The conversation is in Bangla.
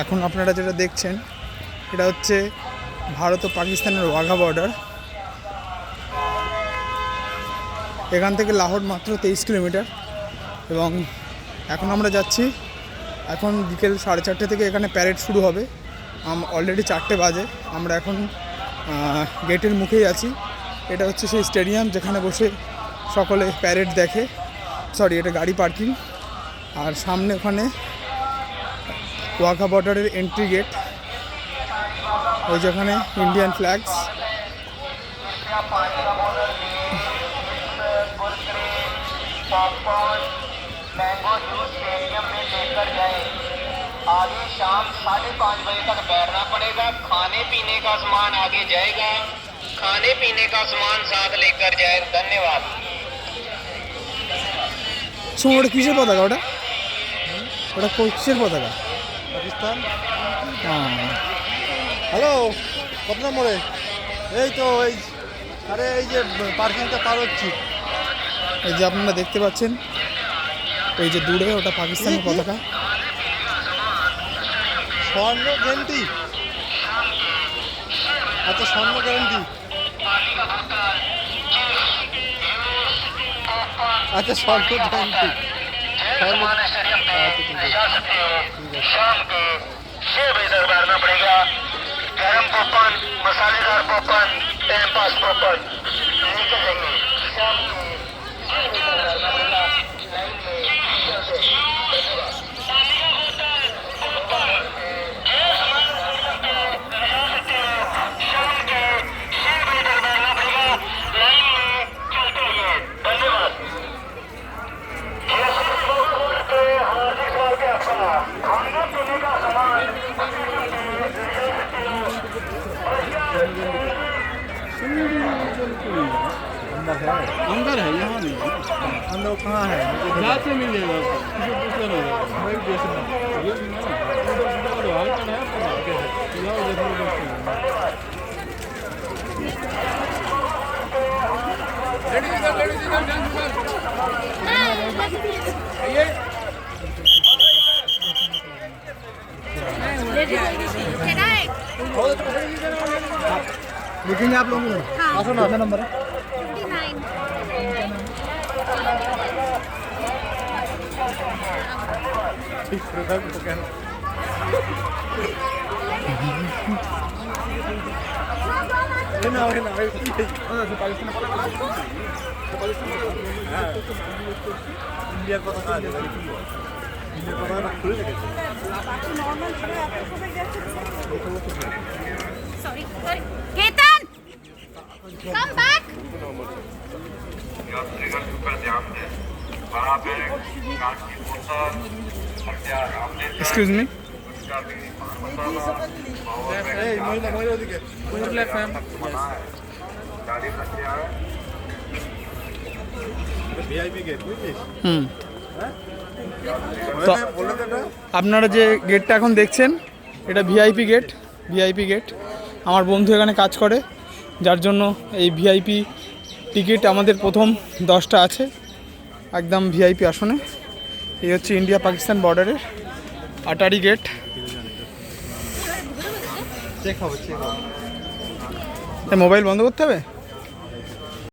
এখন আপনারা যেটা দেখছেন এটা হচ্ছে ভারত ও পাকিস্তানের ওয়াঘা বর্ডার। এখান থেকে লাহোর মাত্র 23 কিলোমিটার এবং এখন আমরা যাচ্ছি। এখন বিকেল 4:30 থেকে এখানে প্যারেড শুরু হবে। অলরেডি 4টে বাজে। আমরা এখন গেটের মুখেই আছি। এটা হচ্ছে সেই স্টেডিয়াম যেখানে বসে সকলে প্যারেড দেখে। সরি, এটা গাড়ি পার্কিং। আর সামনে ওখানে ওয়াঘা বর্ডারের এন্ট্রি গেট, ওই যেখানে Indian flags. Mango juice stadium में लेकर जाए। आगे शाम 5:30 बजे तक बैठना पड़ेगा। खाने पीने का सामान आगे जाएगा, खाने पीने का सामान साथ लेकर जाए। धन्यवाद। ওটা কিসের পতাকা? ওটা কিসের পতাকা? পাকিস্তান। হ্যালো, কত নম্বরে? এই তো এই, আরে এই যে পার্কিংটা পার হচ্ছি। এই যে আপনারা দেখতে পাচ্ছেন ওই যে দূরে, ওটা পাকিস্তানের পতাকা। স্বর্ণ গ্যারান্টি। আচ্ছা, স্বর্ণ গ্যারান্টি। আচ্ছা, স্বর্ণ গ্যারান্টি। शाम के 6 बजे तक बैठना पड़ेगा। गरम पॉपकॉर्न, मसालेदार पॉपकॉर्न, टाइम पास पॉपकॉर्न लेकर जाइए। शाम के 6 बजे तक बैठना पड़ेगा। लाइन में चलते। शाम के 6 बजे तक बैठना पड़ेगा। लाइन में चलते हुए। धन्यवाद। खाने पीने का सामान अंदर है, यहाँ नहीं है। अंदर कहाँ है? जाते मिलेगा, किसी दूसरा नहीं होगा। वही जैसे ये भी ना, उधर सीधा करो, हल्का है अपना कैसे जाओ, देखो लिखेंगे आप लोग। हाँ, सुनो अपना नंबर है 59। इंडिया को खुले রেখেছে। Sorry. Ketan, come back. यात्रीगण ऊपर ध्यान दें। बड़ा बैग, कांच की बोतल, हथियार आपने এক্সকিউজ মি। उसका भी मसाला, पावर बैंक, এই মহিলা ওদিকে गाड़ी में हथियार ভিআইপি গেট বুঝছিস? তো বলে দে না। আপনারা যে গেটটা এখন দেখছেন এটা ভিআইপি গেট। ভিআইপি গেট, আমার বন্ধু এখানে কাজ করে, যার জন্য এই ভিআইপি টিকিট আমাদের প্রথম 10টা আছে একদম ভিআইপি আসনে। এই হচ্ছে ইন্ডিয়া পাকিস্তান বর্ডারের আটারি গেট। চেক হবে, চেক হবে। মোবাইল বন্ধ করতে হবে।